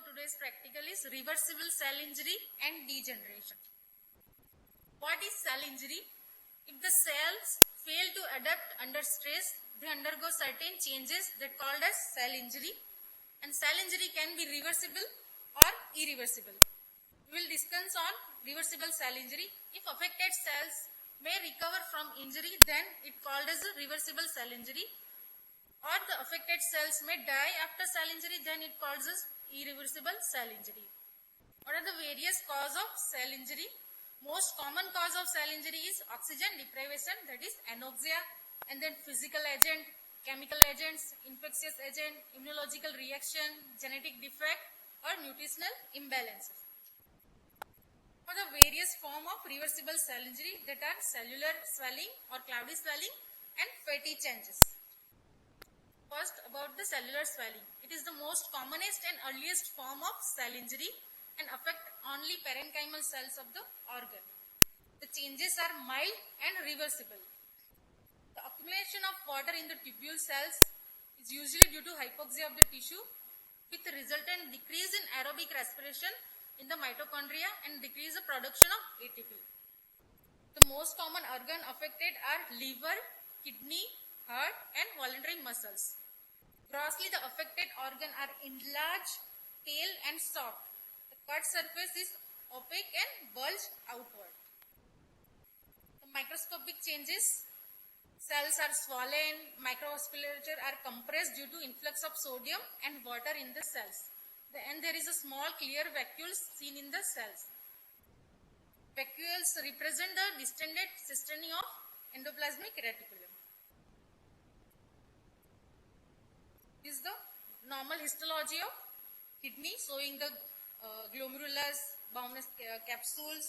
today's practical is reversible cell injury and degeneration. What is cell injury? If the cells fail to adapt under stress, they undergo certain changes that called as cell injury, and cell injury can be reversible or irreversible. We will discuss on reversible cell injury. If affected cells may recover from injury, then it called as a reversible cell injury, or the affected cells may die after cell injury, then it calls as irreversible cell injury. What are the various causes of cell injury? Most common cause of cell injury is oxygen deprivation, that is anoxia, and then physical agent, chemical agents, infectious agent, immunological reaction, genetic defect, or nutritional imbalances. For the various form of reversible cell injury, that are cellular swelling or cloudy swelling and fatty changes. First, about the cellular swelling. It is the most commonest and earliest form of cell injury and affect only parenchymal cells of the organ. The changes are mild and reversible. The accumulation of water in the tubule cells is usually due to hypoxia of the tissue, with the resultant decrease in aerobic respiration in the mitochondria and decrease the production of ATP. The most common organ affected are liver, kidney, heart, and voluntary muscles. Grossly, the affected organ are enlarged, pale, and soft. The cut surface is opaque and bulged outward. The microscopic changes: cells are swollen, microvasculature are compressed due to influx of sodium and water in the cells. And there is a small clear vacuole seen in the cells. Vacuoles represent the distended cisternae of endoplasmic reticulum. This is the normal histology of kidney, showing the glomerulus, boundless capsules,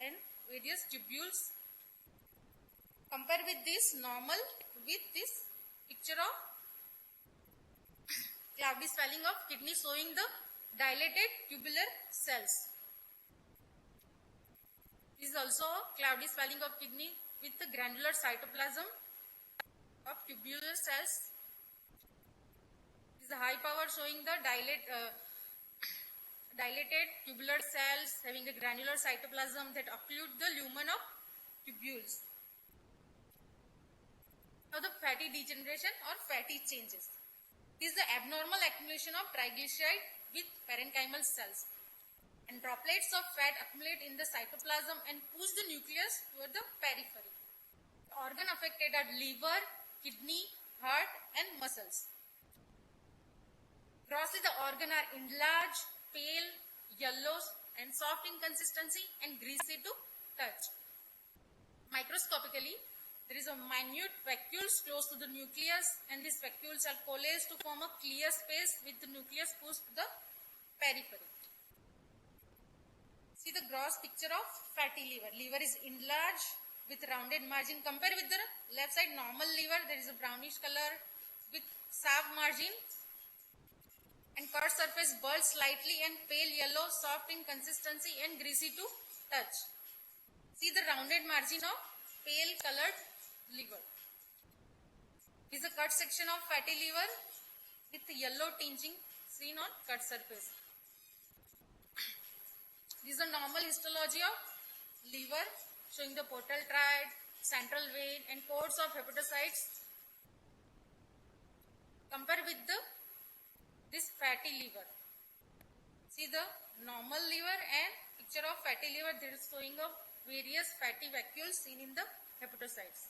and various tubules. Compare with this normal with this picture of cloudy swelling of kidney, showing the dilated tubular cells. This is also cloudy swelling of kidney with the granular cytoplasm of tubular cells. This is the high power, showing the dilated tubular cells having a granular cytoplasm that occlude the lumen of tubules. Now the fatty degeneration or fatty changes. This is the abnormal accumulation of triglyceride with parenchymal cells, and droplets of fat accumulate in the cytoplasm and push the nucleus toward the periphery. The organ affected are liver, kidney, heart, and muscles. Grossly, the organ are enlarged, pale, yellow, and soft in consistency and greasy to touch. Microscopically, there is a minute vacuoles close to the nucleus, and these vacuoles are coalesced to form a clear space with the nucleus pushed to the periphery. See the gross picture of fatty liver. Liver is enlarged with rounded margin. Compare with the left side normal liver. There is a brownish color with sharp margin, and cut surface bulged slightly and pale yellow, soft in consistency and greasy to touch. See the rounded margin of pale colored liver. This is a cut section of fatty liver with yellow tinging seen on cut surface. This is a normal histology of liver, showing the portal tract, central vein, and cords of hepatocytes. Compare with this fatty liver. See the normal liver and picture of fatty liver. There is showing of various fatty vacuoles seen in the hepatocytes.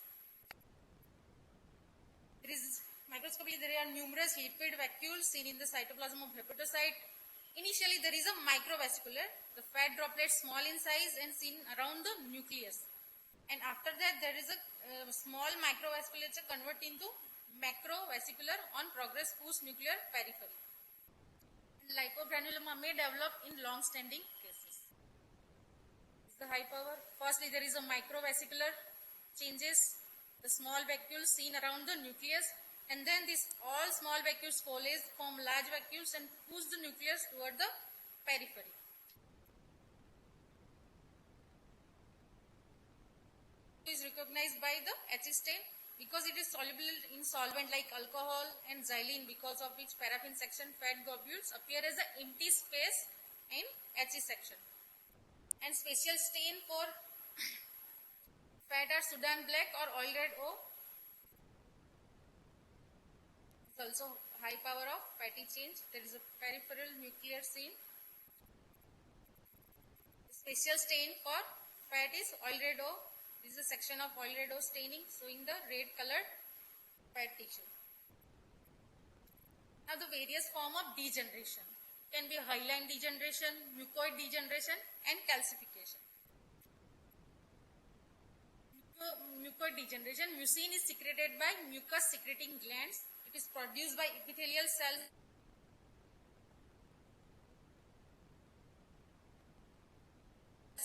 Microscopically, there are numerous lipid vacuoles seen in the cytoplasm of hepatocyte. Initially, there is a microvascular, the fat droplets small in size and seen around the nucleus. And after that, there is a small microvasculature convert into macrovascular on progress post nuclear periphery. Lipogranuloma may develop in long-standing cases. This is the high power. Firstly, there is a microvascular changes, the small vacuoles seen around the nucleus, and then these all small vacuoles coalesce, form large vacuoles and push the nucleus toward the periphery. It is recognized by the H stain because it is soluble in solvent like alcohol and xylene, because of which paraffin section fat globules appear as an empty space in He section. And special stain for fat are Sudan black or oil red O. It's also high power of fatty change. There is a peripheral nuclear scene. Special stain for fat is oil red O. This is a section of oil red O staining showing the red colored fat tissue. Now the various form of degeneration can be hyaline degeneration, mucoid degeneration and calcification. Mucoid degeneration, mucin is secreted by mucus secreting glands. It is produced by epithelial cells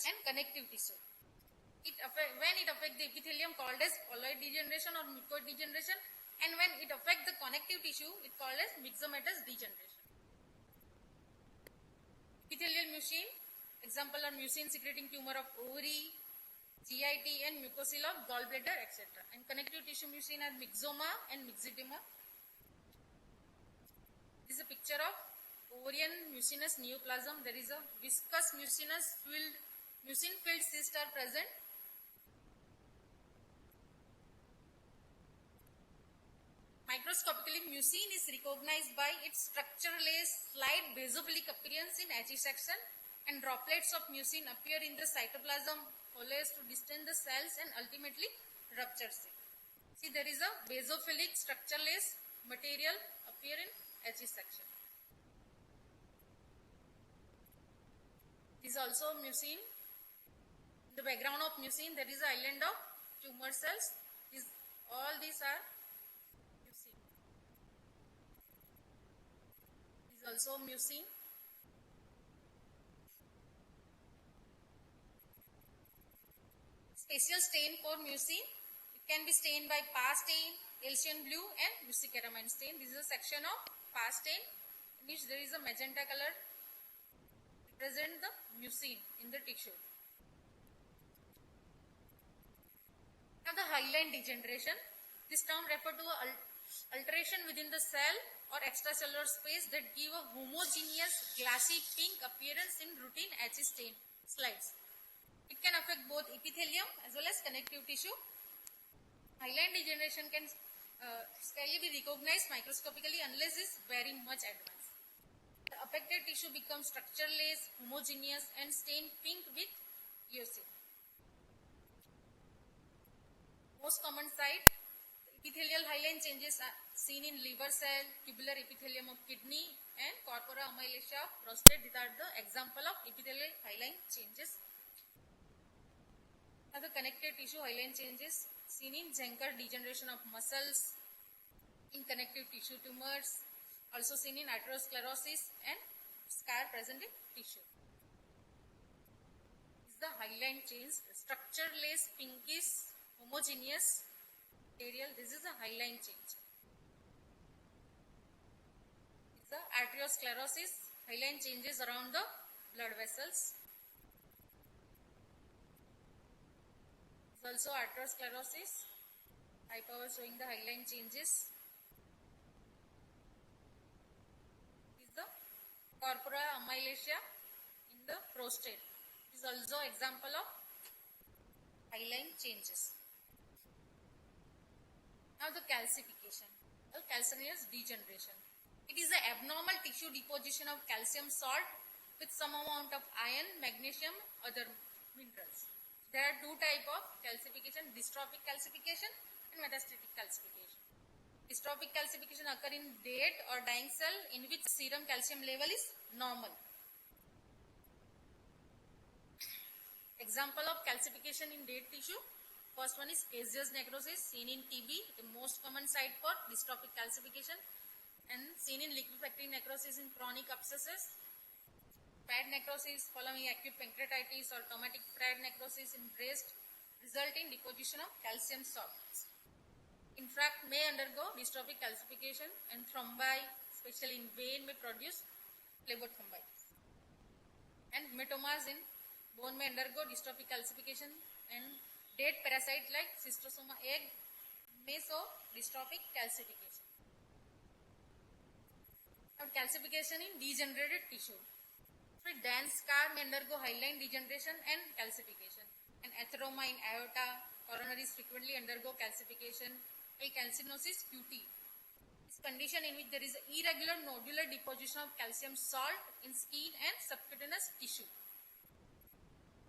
and connective tissue. When it affects the epithelium, called as colloid degeneration or mucoid degeneration, and when it affects the connective tissue, it called as myxomatous degeneration. Epithelial mucin, example are mucin secreting tumor of ovary, GIT and mucosal of gallbladder, etc. And connective tissue mucin are myxoma and myxedema. This is a picture of ovarian mucinous neoplasm. There is a viscous mucin filled cyst are present. Microscopically, mucin is recognized by its structureless slight basophilic appearance in He section, and droplets of mucin appear in the cytoplasm always to distend the cells and ultimately rupture it. See, there is a basophilic structureless material appear in He section. This is also mucin. In the background of mucin, there is an island of tumor cells. All these are mucin. This is also mucin. Special stain for mucin. It can be stained by PA stain, Alcian blue and muciceramine stain. This is a section of PA stain in which there is a magenta color represent the mucin in the tissue. Now the hyaline degeneration. This term refers to alteration within the cell or extracellular space that give a homogeneous glassy pink appearance in routine He stain slides. It can affect both epithelium as well as connective tissue. Hyaline degeneration can scarcely be recognized microscopically unless it is very much advanced. The affected tissue becomes structureless, homogeneous and stained pink with eosin. Most common site, epithelial hyaline changes are seen in liver cell, tubular epithelium of kidney and corpora amyloidosa of prostate. These are the example of epithelial hyaline changes. Now the connective tissue hyaline changes seen in Zenker degeneration of muscles, in connective tissue tumors, also seen in atherosclerosis and scar present in tissue. This is the hyaline change, structureless, pinkish, homogeneous material. This is a hyaline change. It's the atherosclerosis, hyaline changes around the blood vessels. It's also atherosclerosis, high power showing the hyaline changes. Is the corpora amyloidosa in the prostate. Is also example of hyaline changes. Now the calcification, or calcareous degeneration. It is the abnormal tissue deposition of calcium salt with some amount of iron, magnesium, other minerals. There are two types of calcification: dystrophic calcification and metastatic calcification. Dystrophic calcification occur in dead or dying cell in which serum calcium level is normal. Example of calcification in dead tissue. First one is caseous necrosis seen in TB, the most common site for dystrophic calcification, and seen in liquefactory necrosis in chronic abscesses. Fat necrosis following acute pancreatitis or traumatic fat necrosis in breast result in deposition of calcium salts. Infract may undergo dystrophic calcification and thrombi, especially in vein, may produce phlebothrombi. And hematomas in bone may undergo dystrophic calcification, and dead parasite like cystosoma egg may show dystrophic calcification. Now, calcification in degenerated tissue. So, dense scar may undergo hyaline degeneration and calcification. And atheroma in aorta, coronaries frequently undergo calcification. Calcinosis QT. This condition in which there is irregular nodular deposition of calcium salt in skin and subcutaneous tissue.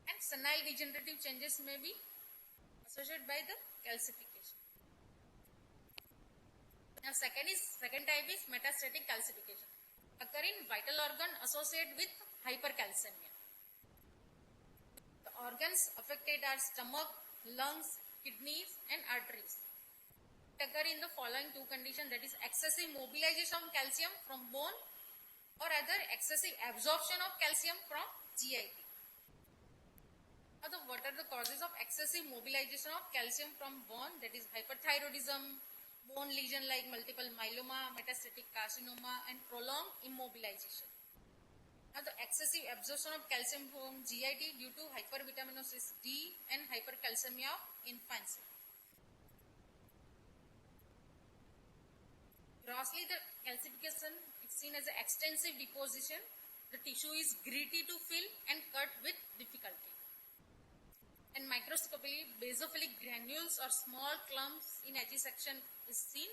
And senile degenerative changes may be associated by the calcification. Now, second type is metastatic calcification. Occur in vital organ associated with hypercalcemia. The organs affected are stomach, lungs, kidneys, and arteries. It occur in the following two conditions, that is excessive mobilization of calcium from bone or other excessive absorption of calcium from GIT. Now, what are the causes of excessive mobilization of calcium from bone? That is hyperthyroidism, bone lesion like multiple myeloma, metastatic carcinoma, and prolonged immobilization. Now, the excessive absorption of calcium from GIT due to hypervitaminosis D and hypercalcemia of infancy. Grossly, the calcification is seen as an extensive deposition. The tissue is gritty to fill and cut with difficulty. And microscopically, basophilic granules or small clumps in edge section is seen,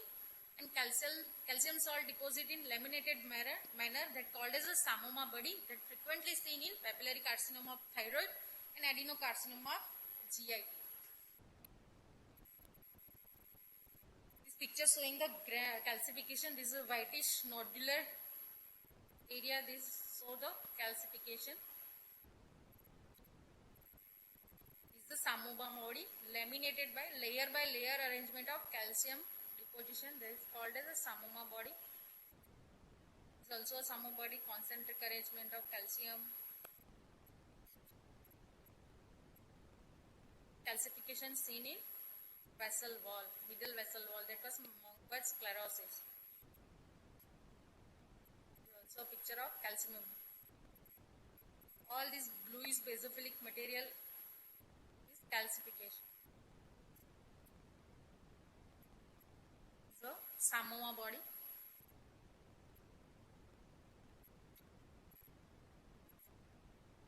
and calcium salt deposit in laminated manner that called as a Samoma body, that frequently seen in papillary carcinoma of thyroid and adenocarcinoma of GIT. This picture showing the calcification. This is a whitish nodular area. This shows the calcification. The Samoma body laminated by layer arrangement of calcium deposition. This is called as a Samoma body. It is also a Samoma body concentric arrangement of calcium. Calcification seen in vessel wall, middle vessel wall, that was Mongard sclerosis. Also a picture of calcium. All this bluish basophilic material calcification. So, Samoma body.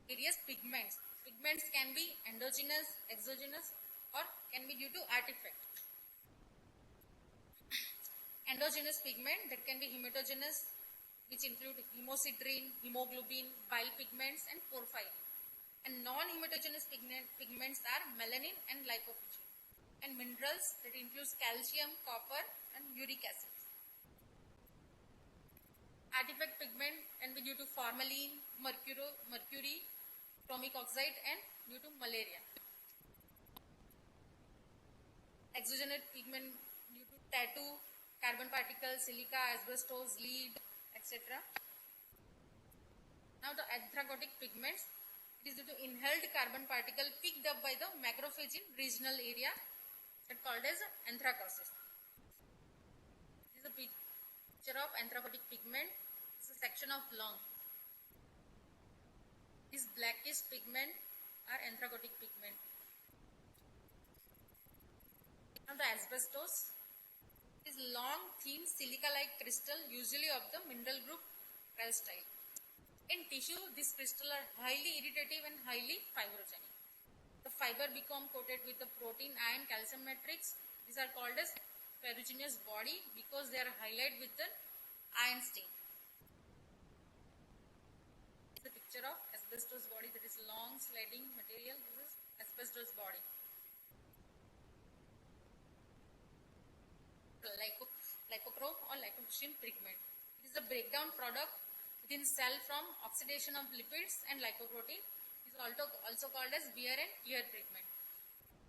Various pigments. Pigments can be endogenous, exogenous, or can be due to artifact. Endogenous pigment that can be hematogenous, which include hemosiderin, hemoglobin, bile pigments, and porphyrin. And non-hematogenous pigments are melanin and lipofuscin. And minerals that includes calcium, copper, and uric acid. Artifact pigment can be due to formalin, mercury, chromic oxide, and due to malaria. Exogenous pigment due to tattoo, carbon particles, silica, asbestos, lead, etc. Now, the anthracotic pigments. It is due to inhaled carbon particle picked up by the macrophage in regional area that called as anthracosis. This is a picture of anthracotic pigment. This is a section of lung. These blackish pigment are anthracotic pigment. Now, the asbestos is long, thin, silica-like crystal, usually of the mineral group calcite. In tissue, these crystals are highly irritative and highly fibrogenic. The fiber become coated with the protein, iron, calcium matrix. These are called as ferruginous body because they are highlighted with the iron stain. This is a picture of asbestos body, that is long sliding material. This is asbestos body. Lipochrome or lipofuscin pigment. It is a breakdown product within cell from oxidation of lipids and lipoprotein. It is also called as wear and tear pigment.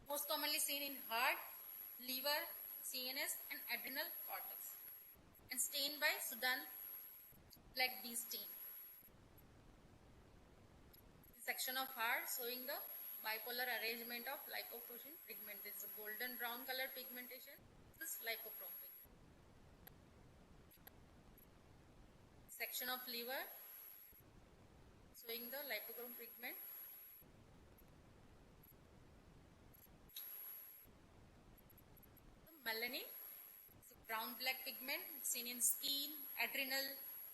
Most commonly seen in heart, liver, CNS, and adrenal cortex. And stained by Sudan black D stain. Section of heart showing the bipolar arrangement of lipofuscin pigment. This is a golden brown color pigmentation. This is lipochrome pigment. Section of liver showing the lipochrome pigment. The melanin. It's a brown black pigment seen in skin, adrenal,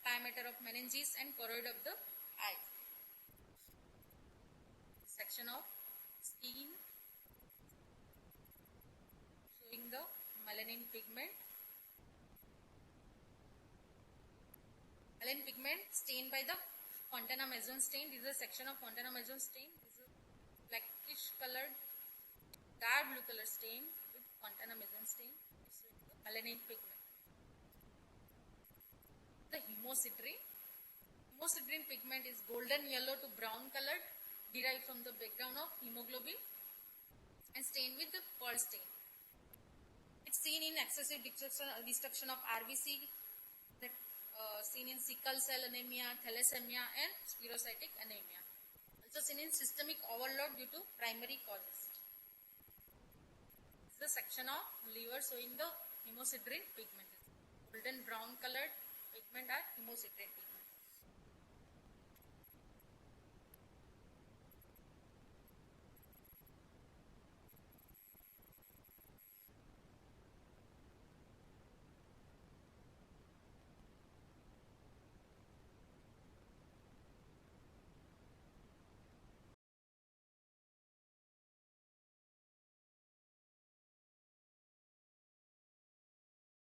diameter of meninges and choroid of the eye. Section of skin showing the melanin pigment. Melanin pigment stained by the Fontana-Maison stain. This is a section of Fontana-Maison stain. This is a blackish colored, dark blue color stain with Fontana-Maison stain. Showing the melanin pigment. The hemosiderin. Hemosiderin pigment is golden yellow to brown colored, derived from the background of hemoglobin and stained with the pearl stain. It's seen in excessive destruction of RBC, that seen in sickle cell anemia, thalassemia and spherocytic anemia. Also seen in systemic overload due to primary causes. This is the section of liver showing the hemosiderin pigment. Golden brown colored pigment are hemosiderin pigment.